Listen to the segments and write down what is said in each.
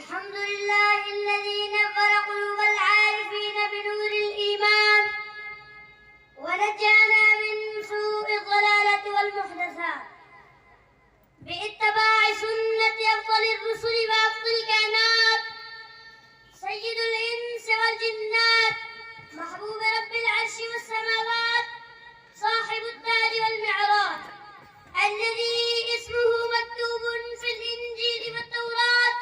الحمد لله الذي نور قلوب العارفين بنور الإيمان ونجانا من سوء الضلالة والمحدثات باتباع سنة أفضل الرسل وأفضل الكائنات سيد الإنس والجنات محبوب رب العرش والسماوات صاحب الدار والمعراج الذي اسمه مكتوب في الإنجيل والتوراة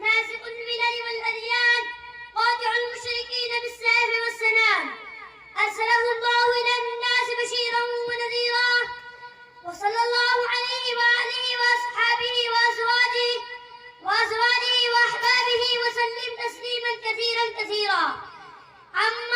ناسخ الملل والأديان قاطع المشركين بالسيف والسنان أرسله الله إلى الناس بشيرا ونذيرا وصلى الله عليه وآله وأصحابه وأزواجه وأحبابه وسلم تسليما كثيرا كثيرا. أما